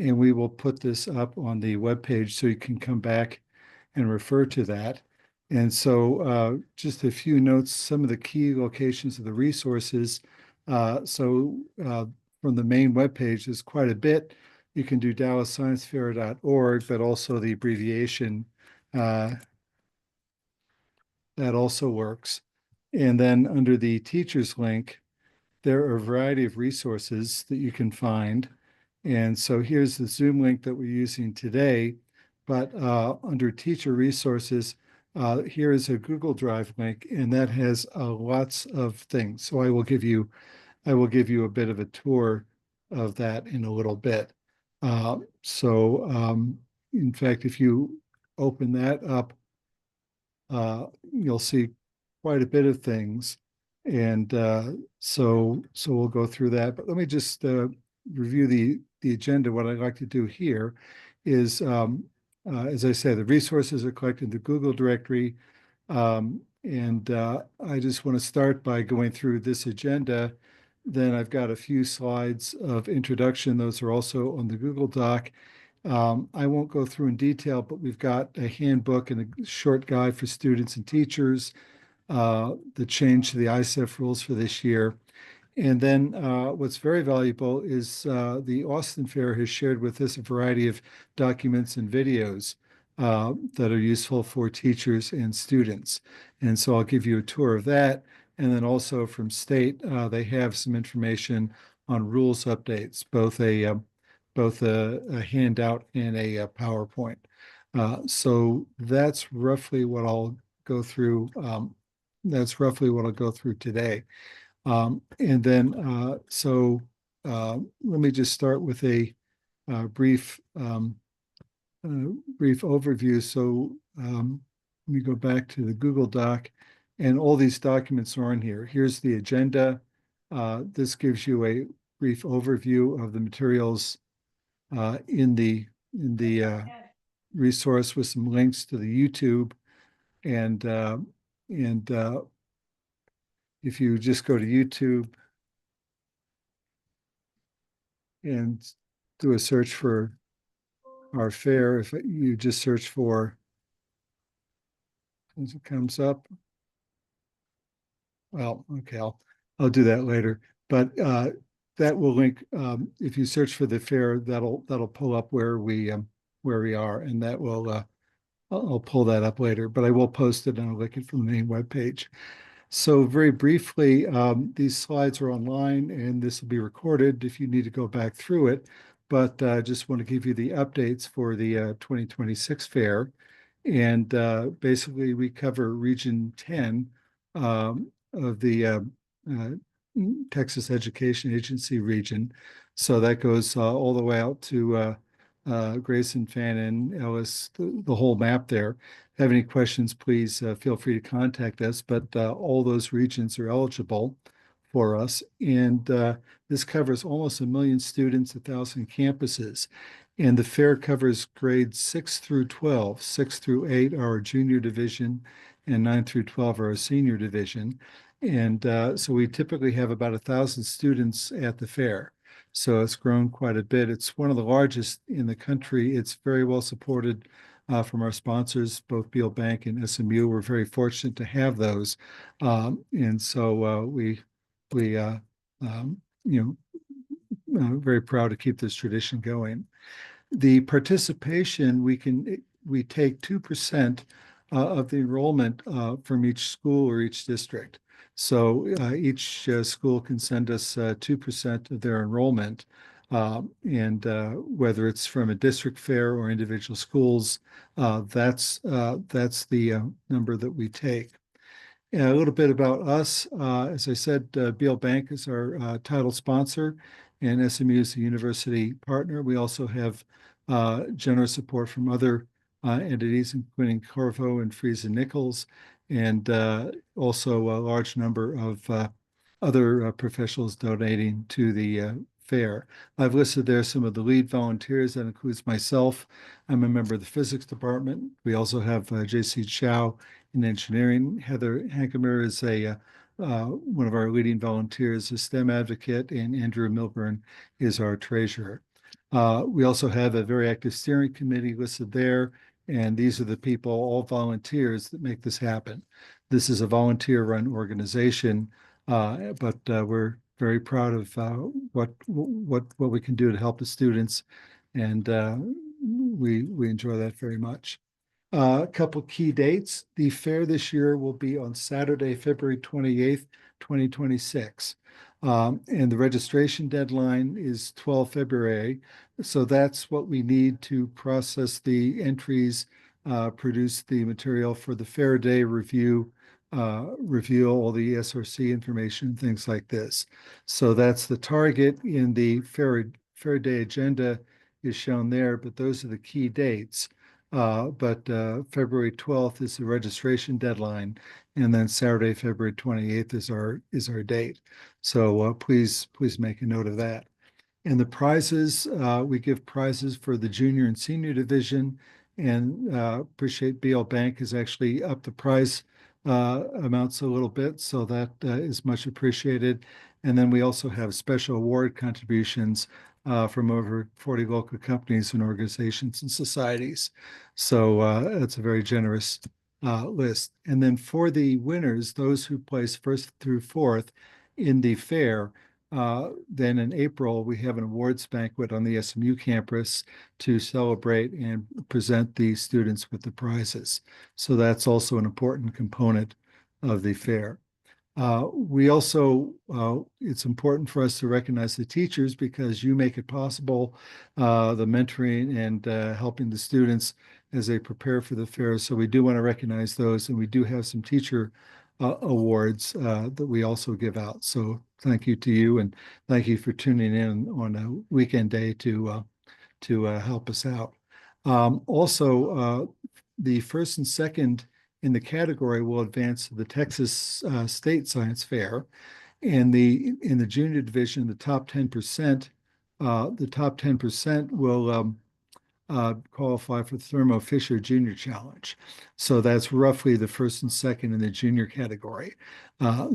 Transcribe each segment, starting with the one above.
and we will put this up on the webpage so you can come back and refer to that. And so just a few notes, some of the key locations of the resources. From the main webpage, there's quite a bit. You can do DallasScienceFair.org, but also the abbreviation uh, that also works. And then under the teachers link, there are a variety of resources that you can find. And so here's the Zoom link that we're using today, but under teacher resources, here is a Google Drive link, and that has lots of things. So I will give you a bit of a tour of that in a little bit. In fact, if you open that up, you'll see quite a bit of things. And so we'll go through that. But let me just review the agenda. What I'd like to do here is, as I said, the resources are collected in the Google directory. I just want to start by going through this agenda. Then I've got a few slides of introduction. Those are also on the Google Doc. I won't go through in detail, but we've got a handbook and a short guide for students and teachers, the change to the ISEF rules for this year. And then what's very valuable is the Austin Fair has shared with us a variety of documents and videos that are useful for teachers and students. And so I'll give you a tour of that. And then also from state, they have some information on rules updates, both a handout and a PowerPoint. So that's roughly what I'll go through. That's roughly what I'll go through today. Let me just start with a brief overview. So let me go back to the Google Doc, and all these documents are on here. Here's the agenda. This gives you a brief overview of the materials in the resource with some links to the YouTube, and if you just go to YouTube and do a search for our fair, if you just search for, as it comes up, well, okay, I'll do that later. But that will link. If you search for the fair, that'll pull up where we are, and that will I'll pull that up later. But I will post it and I'll link it from the main webpage. So very briefly, these slides are online and this will be recorded if you need to go back through it. But I just want to give you the updates for the 2026 fair. And basically, we cover Region 10 of the Texas Education Agency region. So that goes all the way out to Grayson, Fannin, Ellis, the whole map there. If you have any questions, please feel free to contact us, but all those regions are eligible for us. And this covers almost 1 million students, 1,000 campuses. And the fair covers grades 6 through 12. 6 through 8 are our junior division, and 9 through 12 are our senior division. And so we typically have about 1,000 students at the fair. So it's grown quite a bit. It's one of the largest in the country. It's very well supported from our sponsors, both Beal Bank and SMU. We're very fortunate to have those. Very proud to keep this tradition going. The participation, we take 2% of the enrollment from each school or each district. So each school can send us 2% of their enrollment, whether it's from a district fair or individual schools, that's the number that we take. And a little bit about us. As I said, Beal Bank is our title sponsor, and SMU is the university partner. We also have generous support from other entities, including Corvo and Friesen Nichols, and also a large number of other professionals donating to the fair. I've listed there some of the lead volunteers. That includes myself. I'm a member of the physics department. We also have J.C. Chow in engineering. Heather Hankemer is one of our leading volunteers, a STEM advocate, and Andrew Milburn is our treasurer. We also have a very active steering committee listed there, and these are the people, all volunteers, that make this happen. This is a volunteer-run organization, but we're very proud of what we can do to help the students, and we enjoy that very much. A couple key dates. The fair this year will be on Saturday, February 28th, 2026. And the registration deadline is 12 February. So that's what we need to process the entries, produce the material for the fair day review, review all the SRC information, things like this. So that's the target in the fair day agenda is shown there, but those are the key dates. But February 12th is the registration deadline, and then Saturday, February 28th is our date. So please make a note of that. And the prizes, we give prizes for the junior and senior division, and appreciate BL Bank has actually upped the prize amounts a little bit, so that is much appreciated. And then we also have special award contributions from over 40 local companies and organizations and societies. So that's a very generous list. And then for the winners, those who place first through fourth in the fair, then in April, we have an awards banquet on the SMU campus to celebrate and present the students with the prizes. So that's also an important component of the fair. We also, it's important for us to recognize the teachers because you make it possible, the mentoring and helping the students as they prepare for the fair. So we do want to recognize those, and we do have some teacher awards that we also give out. So thank you to you, and thank you for tuning in on a weekend day to help us out. Also, the first and second in the category will advance to the Texas State Science Fair. And in the junior division, the top 10%, will qualify for the Thermo Fisher Junior Challenge. So that's roughly the first and second in the junior category.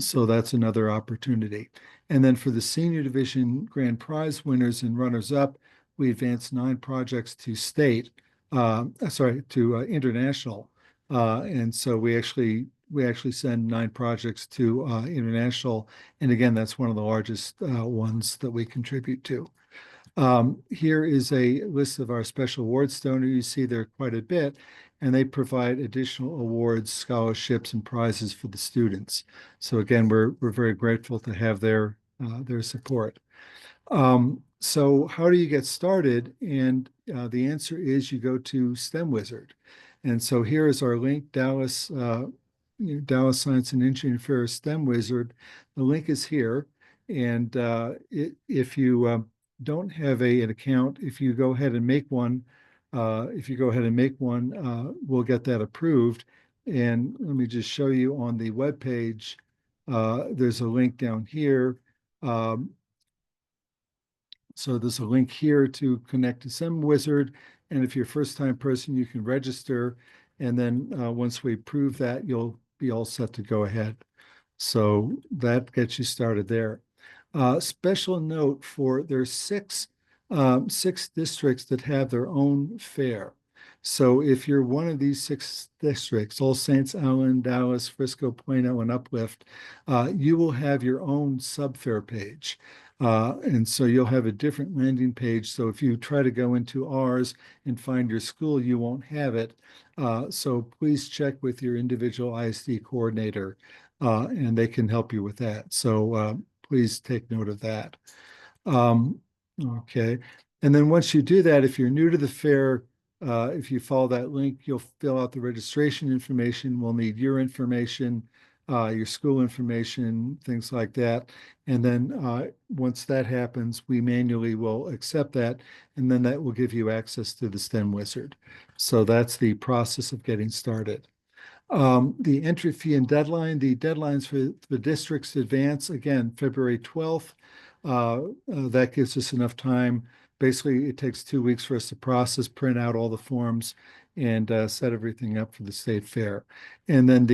So that's another opportunity. And then for the senior division grand prize winners and runners up, we advanced 9 projects to international. And so we actually send 9 projects to international. And again, that's one of the largest ones that we contribute to. Here is a list of our special awards donors. You see there quite a bit, and they provide additional awards, scholarships, and prizes for the students. So again, we're very grateful to have their support. So how do you get started? And the answer is you go to STEM Wizard. And so here is our link, Dallas Science and Engineering Fair STEM Wizard. The link is here. And if you don't have an account, if you go ahead and make one, we'll get that approved. And let me just show you on the web page. There's a link down here. So there's a link here to connect to STEM Wizard. And if you're a first-time person, you can register. And then once we approve that, you'll be all set to go ahead. So that gets you started there. Special note for there's six districts that have their own fair. So if you're one of these 6 districts, All Saints, Allen, Dallas, Frisco, Plano, and Uplift, you will have your own sub-fair page. And so you'll have a different landing page. So if you try to go into ours and find your school, you won't have it. So please check with your individual ISD coordinator, and they can help you with that. So please take note of that. Okay. And then once you do that, if you're new to the fair, if you follow that link, you'll fill out the registration information. We'll need your information, your school information, things like that. And then once that happens, we manually will accept that, and then that will give you access to the STEM Wizard. So that's the process of getting started. The entry fee and deadline, the deadlines for the districts advance, again, February 12th. That gives us enough time. Basically, it takes 2 weeks for us to process, print out all the forms, and set everything up for the state fair. And then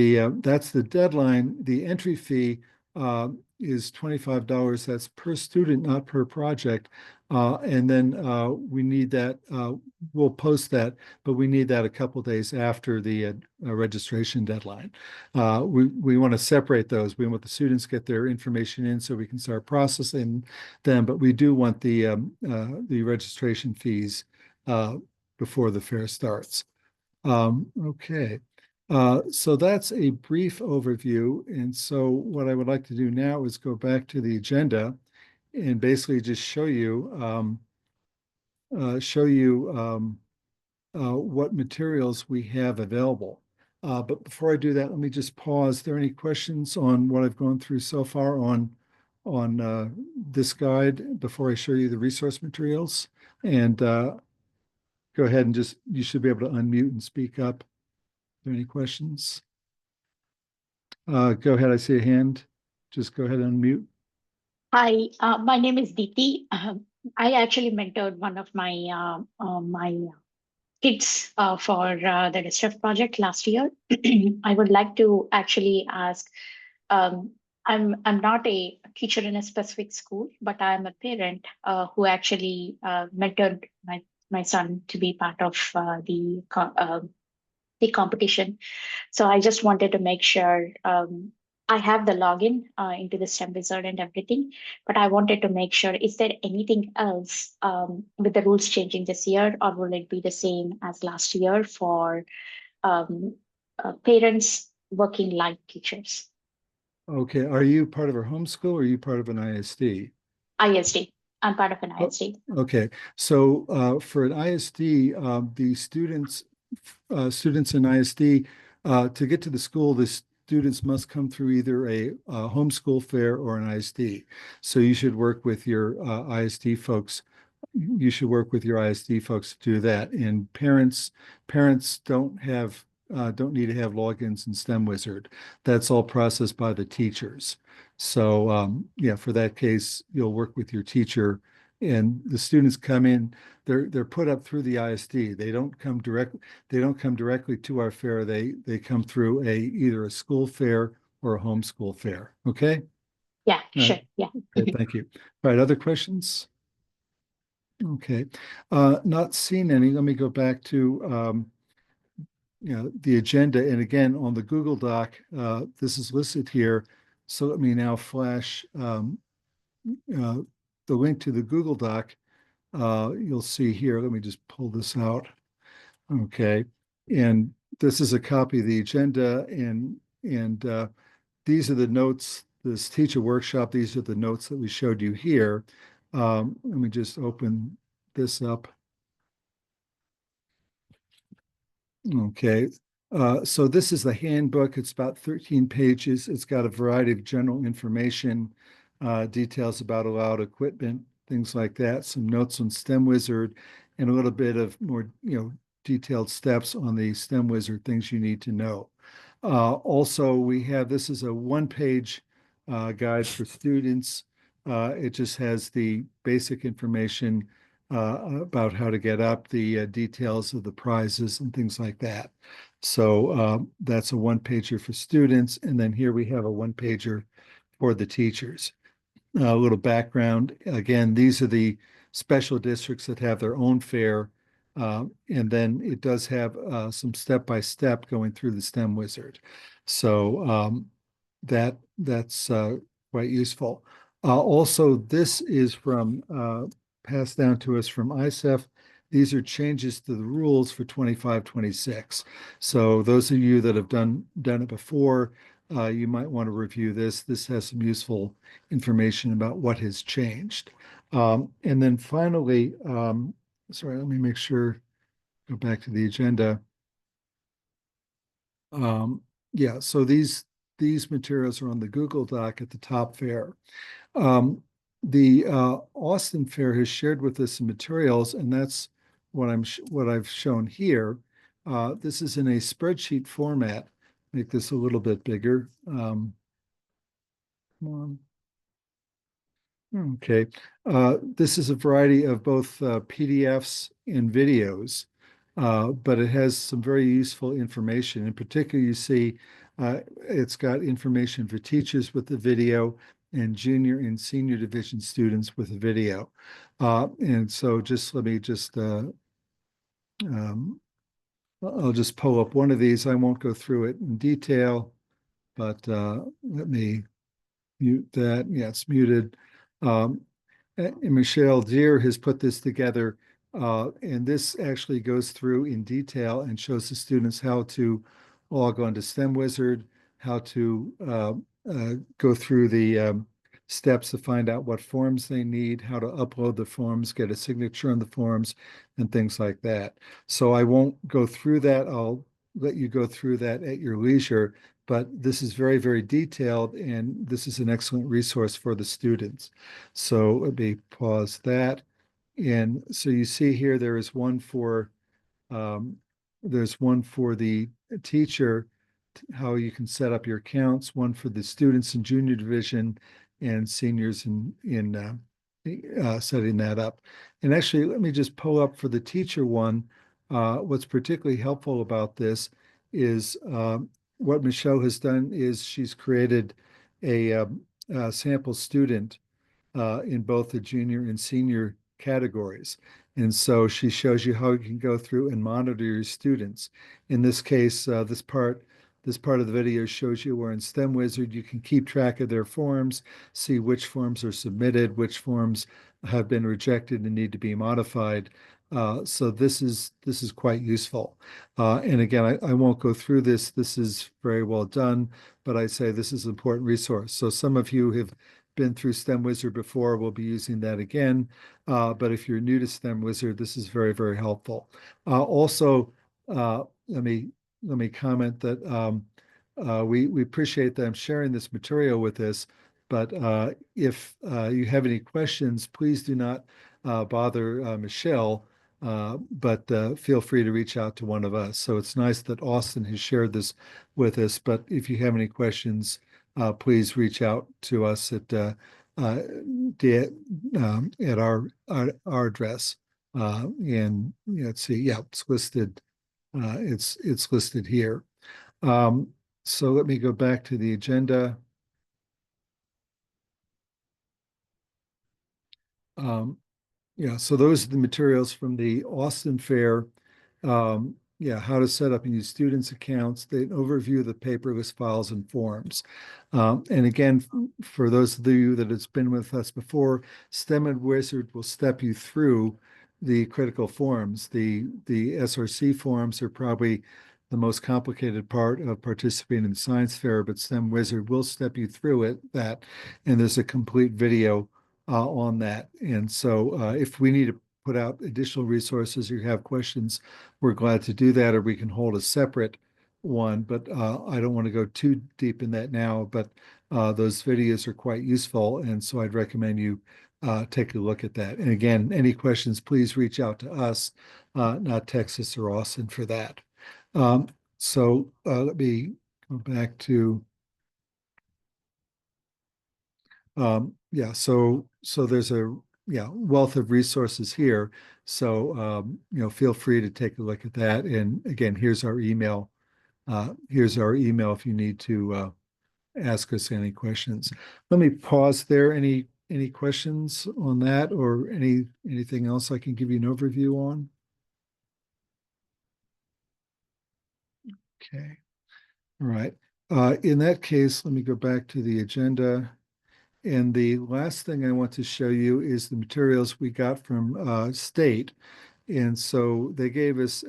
that's the deadline. The entry fee is $25. That's per student, not per project. And then we need that, we'll post that, but we need that a couple days after the registration deadline. We want to separate those. We want the students get their information in so we can start processing them, but we do want the registration fees before the fair starts. Okay. So that's a brief overview. And so what I would like to do now is go back to the agenda and basically just show you what materials we have available. But before I do that, let me just pause. Are there any questions on what I've gone through so far on this guide before I show you the resource materials? And go ahead and you should be able to unmute and speak up. Are there any questions? Go ahead. I see a hand. Just go ahead and unmute. Hi, my name is Diti. I actually mentored one of my kids for the DRSEF project last year. I would like to actually ask. Um, I'm not a teacher in a specific school, but I'm a parent who actually mentored my son to be part of the competition. So I just wanted to make sure I have the login into the STEM Wizard and everything, but I wanted to make sure, is there anything else with the rules changing this year, or will it be the same as last year for um, parents working like teachers? Okay. Are you part of a homeschool or are you part of an ISD? ISD. I'm part of an Oh, ISD. okay. So for an ISD, the students in ISD, to get to the school, the students must come through either a homeschool fair or an ISD. So you should work with your ISD folks. You should work with your ISD folks to do that. And parents don't need to have logins in STEM Wizard. That's all processed by the teachers. So yeah, for that case, you'll work with your teacher, and the students come in. They're put up through the ISD. They don't come directly to our fair. They come through either a school fair or a homeschool fair. Okay. Yeah, All right. sure. Yeah. Okay. Thank you. All right. Other questions? Okay. Not seen any. Let me go back to the agenda. And again, on the Google Doc, this is listed here. So let me now flash uh, the link to the Google Doc. You'll see here. Let me just pull this out. Okay. And this is a copy of the agenda, and these are the notes, this teacher workshop. These are the notes that we showed you here. Let me just open this up. Okay. So this is the handbook. It's about 13 pages. It's got a variety of general information, details about allowed equipment, things like that, some notes on STEM Wizard, and a little bit of more, detailed steps on the STEM Wizard, things you need to know. Also, this is a one-page guide for students. It just has the basic information about how to get up, the details of the prizes and things like that. So that's a one-pager for students. And then here we have a one-pager for the teachers. A little background. Again, these are the special districts that have their own fair. And then it does have some step-by-step going through the STEM Wizard. So that's quite useful. Also, this is passed down to us from ISEF. These are changes to the rules for 25-26. So those of you that have done it before, you might want to review this. This has some useful information about what has changed. And then finally, sorry, let me make sure, go back to the agenda. Yeah, so these materials are on the Google Doc at the top fair. The Austin Fair has shared with us some materials, and that's what I've shown here. This is in a spreadsheet format. Make this a little bit bigger. Come on. Okay. This is a variety of both PDFs and videos, but it has some very useful information. In particular, you see it's got information for teachers with the video and junior and senior division students with the video. And so just let me just I'll just pull up one of these. I won't go through it in detail, but let me mute that. Yeah, it's muted. Um, and Michelle Deere has put this together, and this actually goes through in detail and shows the students how to log on to STEM Wizard, how to go through the steps to find out what forms they need, how to upload the forms, get a signature on the forms, and things like that. So I won't go through that. I'll let you go through that at your leisure, but this is very, very detailed, and this is an excellent resource for the students. So let me pause that. And so you see here, um, there's one for the teacher, how you can set up your accounts, one for the students in junior division and seniors in setting that up. And actually, let me just pull up for the teacher one. What's particularly helpful about this is what Michelle has done is she's created a sample student in both the junior and senior categories. And so she shows you how you can go through and monitor your students. In this case, this part of the video shows you where in STEM Wizard you can keep track of their forms, see which forms are submitted, which forms have been rejected and need to be modified. So this is quite useful. And again, I won't go through this. This is very well done, but I say this is an important resource. So some of you have been through STEM Wizard before, we'll be using that again. But if you're new to STEM Wizard, this is very, very helpful. Also, let me comment that we appreciate that I'm sharing this material with us. But if you have any questions, please do not bother Michelle. But feel free to reach out to one of us. So it's nice that Austin has shared this with us. But if you have any questions, please reach out to us uh, at our address. And let's see, yeah, it's listed. It's listed here. Um, so let me go back to the agenda. Um, Yeah, so those are the materials from the Austin Fair. Yeah, how to set up and use students' accounts, the overview of the paperless files and forms. And again, for those of you that has been with us before, STEM and Wizard will step you through the critical forms. The SRC forms are probably the most complicated part of participating in the science fair, but STEM Wizard will step you through that. And there's a complete video on that. And so if we need to put out additional resources or you have questions, we're glad to do that, or we can hold a separate one. But I don't want to go too deep in that now, but those videos are quite useful. And so I'd recommend you take a look at that. And again, any questions, please reach out to us, not Texas or Austin for that. So let me go back to yeah, so there's a wealth of resources here. So feel free to take a look at that. And again, here's our email. Here's our email if you need to ask us any questions. Let me pause there. Any questions on that or anything else I can give you an overview on? Okay. All right. In that case, let me go back to the agenda. And the last thing I want to show you is the materials we got from state. And so they gave us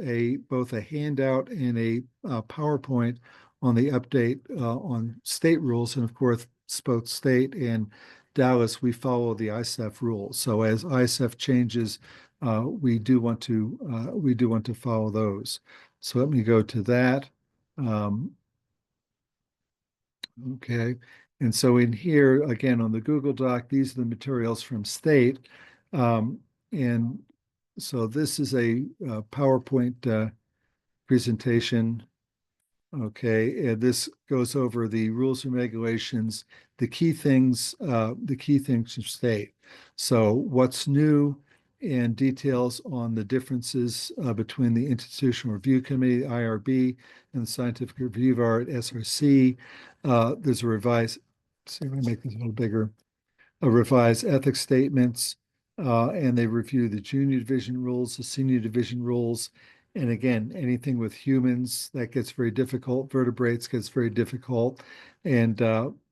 both a handout and a PowerPoint on the update on state rules. And of course, both state and Dallas, we follow the ISEF rules. So as ISEF changes, we do want to follow those. So let me go to that. Um, Okay. And so in here, again, on the Google Doc, these are the materials from state. And so this is a PowerPoint presentation. Okay. And this goes over the rules and regulations, the key things from state. So what's new and details on the differences between the Institutional Review Committee, the IRB, and the Scientific Review Bar at SRC. There's a revised, see if I make this a little bigger, a revised ethics statements, and they review the junior division rules, the senior division rules. And again, anything with humans, that gets very difficult. Vertebrates gets very difficult. And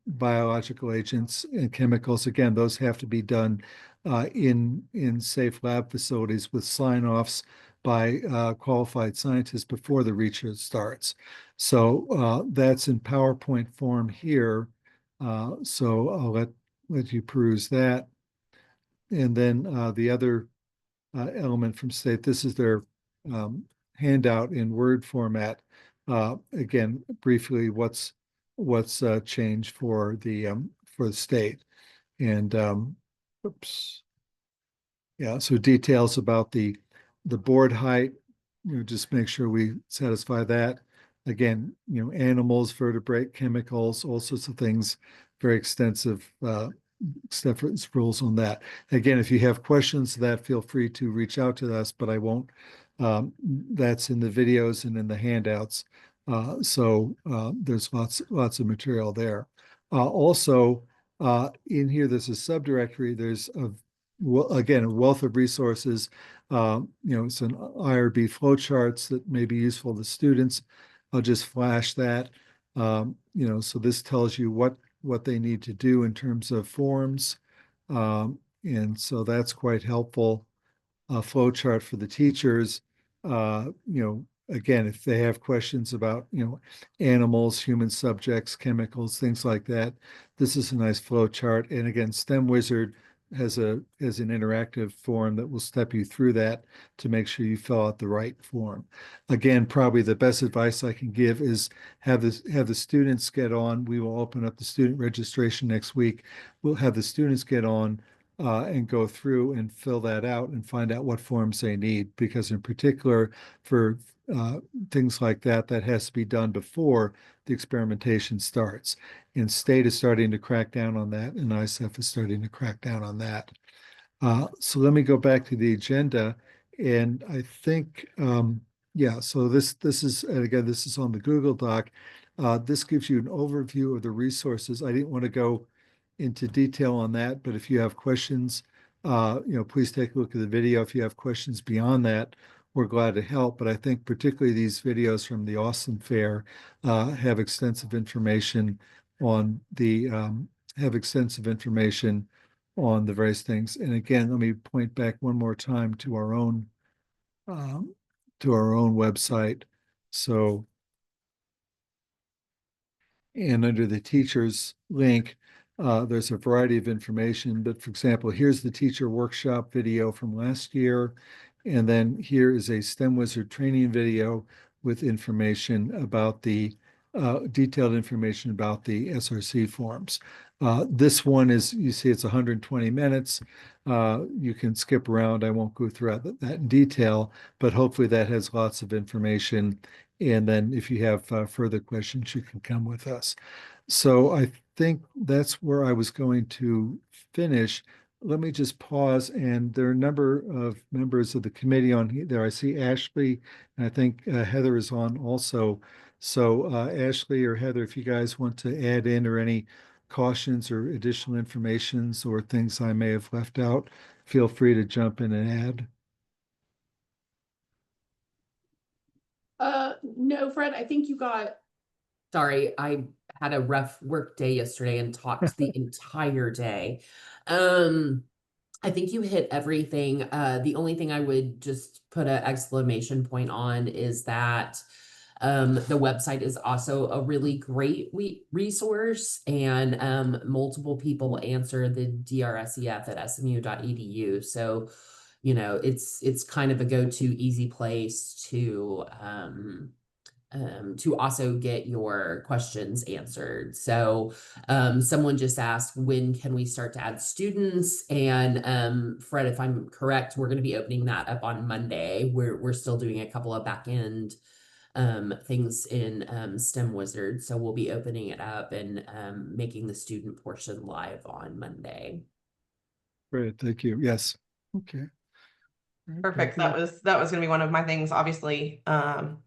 biological agents and chemicals, again, those have to be done in safe lab facilities with sign-offs by qualified scientists before the research starts. So that's in PowerPoint form here. So I'll let you peruse that. And then the other element from state, this is their handout in Word format. Again, briefly, what's changed for the state. And oops, yeah, so details about the board height, just make sure we satisfy that. Again, animals, vertebrate, chemicals, all sorts of things, very extensive rules on that. Again, if you have questions to that, feel free to reach out to us, but I won't. That's in the videos and in the handouts. So there's lots of material there. Also, in here, there's a subdirectory. There's again, a wealth of resources. It's an IRB flowcharts that may be useful to students. I'll just flash that. So this tells you what they need to do in terms of forms. And so that's quite helpful. Flow chart for the teachers. Again, if they have questions about, animals, human subjects, chemicals, things like that, this is a nice flow chart. And again, STEM Wizard has an interactive form that will step you through that to make sure you fill out the right form. Again, probably the best advice I can give is have the students get on. We will open up the student registration next week. We'll have the students get on and go through and fill that out and find out what forms they need, because in particular for things like that has to be done before the experimentation starts. And state is starting to crack down on that, and ISEF is starting to crack down on that. So let me go back to the agenda, and I think, yeah, so this is, and again, this is on the Google Doc. This gives you an overview of the resources. I didn't want to go into detail on that, but if you have questions, please take a look at the video. If you have questions beyond that, we're glad to help. But I think particularly these videos from the Austin Fair have extensive information on the various things. And again, let me point back one more time to our own website. So, and under the teachers link, there's a variety of information. But for example, here's the teacher workshop video from last year. And then here is a STEM Wizard training video with information about the detailed information about the SRC forms. This one is, you see, it's 120 minutes. You can skip around. I won't go through that in detail, but hopefully that has lots of information. And then if you have further questions, you can come with us. So I think that's where I was going to finish. Let me just pause, and there are a number of members of the committee on there. I see Ashley, and I think Heather is on also. So Ashley or Heather, if you guys want to add in or any cautions or additional informations or things I may have left out, feel free to jump in and add. No, Fred, I think you got, sorry, I had a rough work day yesterday and talked the entire day. I think you hit everything. The only thing I would just put an exclamation point on is that the website is also a really great resource, and multiple people answer the DRSEF at smu.edu. So, it's kind of a go-to easy place to also get your questions answered. So someone just asked, when can we start to add students? And Fred, if I'm correct, we're going to be opening that up on Monday. We're still doing a couple of back end things in STEM Wizard. So we'll be opening it up and making the student portion live on Monday. Great, thank you. Yes. Okay. Perfect. That was going to be one of my things. Obviously, Plano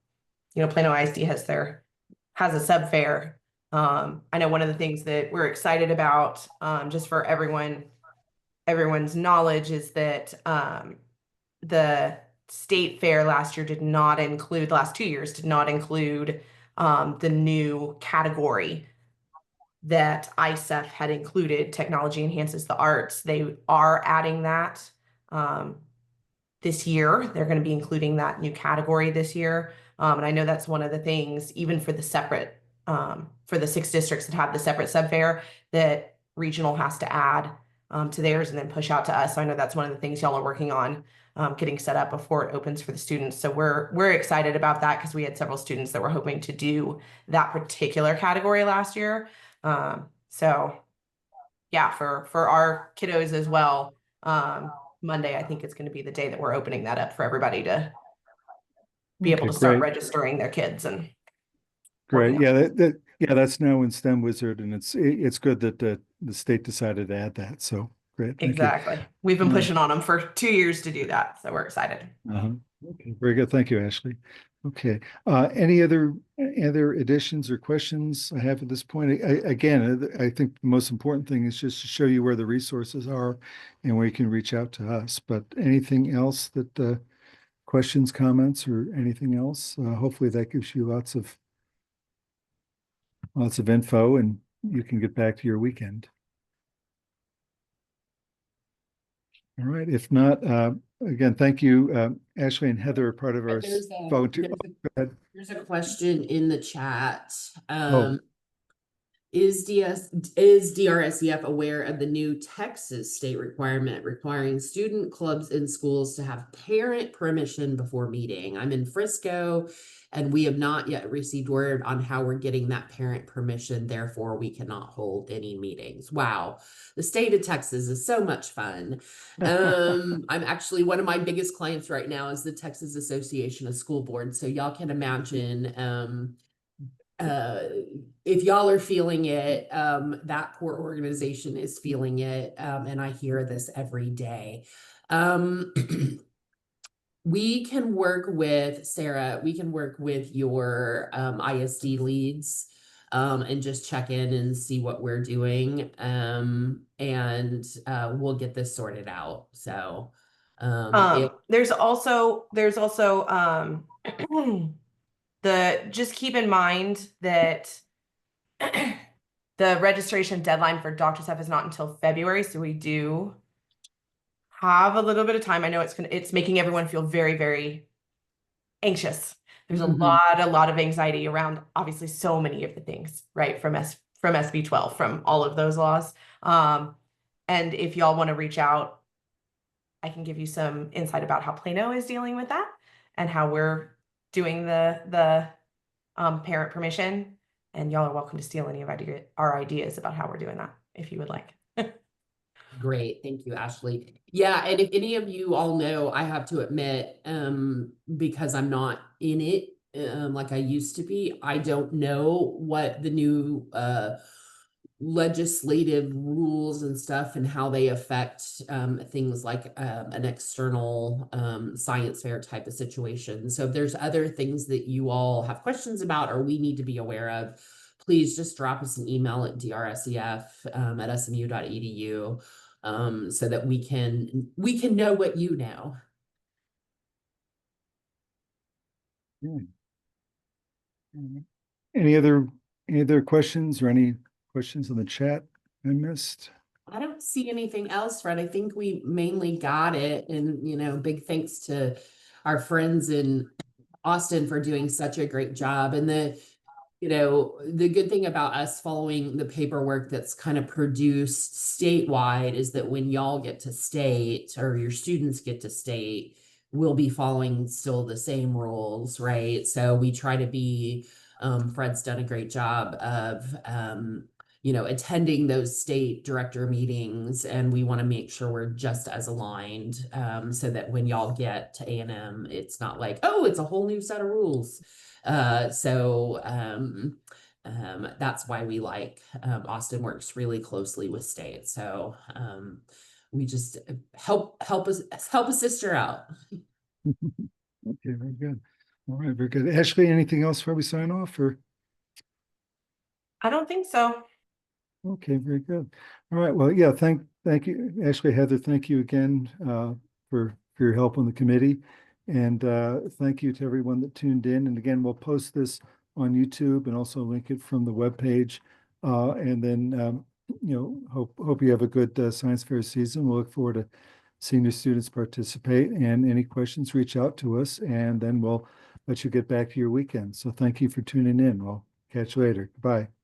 ISD has a sub fair. I know one of the things that we're excited about, just for everyone everyone's knowledge is that the state fair last year did not include, the last 2 years did not include the new category that ISEF had included, technology enhances the arts. They are adding that this year. They're going to be including that new category this year. And I know that's one of the things, even for the separate, for the 6 districts that have the separate sub-fair, that regional has to add to theirs and then push out to us. So I know that's one of the things y'all are working on, getting set up before it opens for the students. So we're excited about that because we had several students that were hoping to do that particular category last year. So yeah, for our kiddos as well. Monday, I think it's going to be the day that we're opening that up for everybody to be able Okay, to start great. registering their kids and Great. working Yeah, yeah, that's now in STEM Wizard, and it's good that the state decided to add that. So great. Thank you. exactly. We've been All right. pushing on them for 2 years to do that, so we're excited. Okay, very good. Thank you, Ashley. Okay, any other additions or questions I have at this point? Again, I think the most important thing is just to show you where the resources are and where you can reach out to us. But anything else that questions, comments, or anything else? Hopefully that gives you lots of info and you can get back to your weekend. All right. If not, again, thank you. Ashley and Heather are part of our volunteer. There's a question in the chat. Oh. Is DRSEF aware of the new Texas state requirement requiring student clubs in schools to have parent permission before meeting? I'm in Frisco and we have not yet received word on how we're getting that parent permission. Therefore, we cannot hold any meetings. Wow. The state of Texas is so much fun. I'm actually, one of my biggest clients right now is the Texas Association of School Boards. So y'all can imagine, if y'all are feeling it, that poor organization is feeling it. And I hear this every day. We can work with Sarah, we can work with your ISD leads and just check in and see what we're doing. And we'll get this sorted out. So there's also just keep in mind that the registration deadline for DRSEF is not until February, so we do have a little bit of time. I know it's making everyone feel very, very anxious. There's a lot of anxiety around obviously so many of the things, right? From SB 12, from all of those laws. And if y'all want to reach out, I can give you some insight about how Plano is dealing with that and how we're doing the parent permission. And y'all are welcome to steal any of our ideas about how we're doing that if you would like. Great. Thank you, Ashley. Yeah. And if any of you all know, I have to admit, because I'm not in it, like I used to be, I don't know what the new, legislative rules and stuff and how they affect, things like, an external, science fair type of situation. So if there's other things that you all have questions about, or we need to be aware of, please just drop us an email at drsef, at smu.edu. So that we can know what you know. Any other questions or any questions in the chat I missed? I don't see anything else, Fred. I think we mainly got it. And, big thanks to our friends in Austin for doing such a great job. And the good thing about us following the paperwork that's kind of produced statewide is that when y'all get to state or your students get to state, we'll be following still the same rules, right? So we try to be, Fred's done a great job of, attending those state director meetings, and we want to make sure we're just as aligned, so that when y'all get to A&M, it's not like, oh, it's a whole new set of rules. So that's why we like, Austin works really closely with state. So we just help a sister out. Okay, very good. All right, very good. Ashley, anything else before we sign off, or? I don't think so. Okay, very good. All right. Well, yeah, Thank you. Actually, Heather, thank you again for your help on the committee. And thank you to everyone that tuned in. And again, we'll post this on YouTube and also link it from the webpage. And then, hope you have a good science fair season. We'll look forward to seeing your students participate. And any questions, reach out to us, and then we'll let you get back to your weekend. So thank you for tuning in. We'll catch you later. Bye.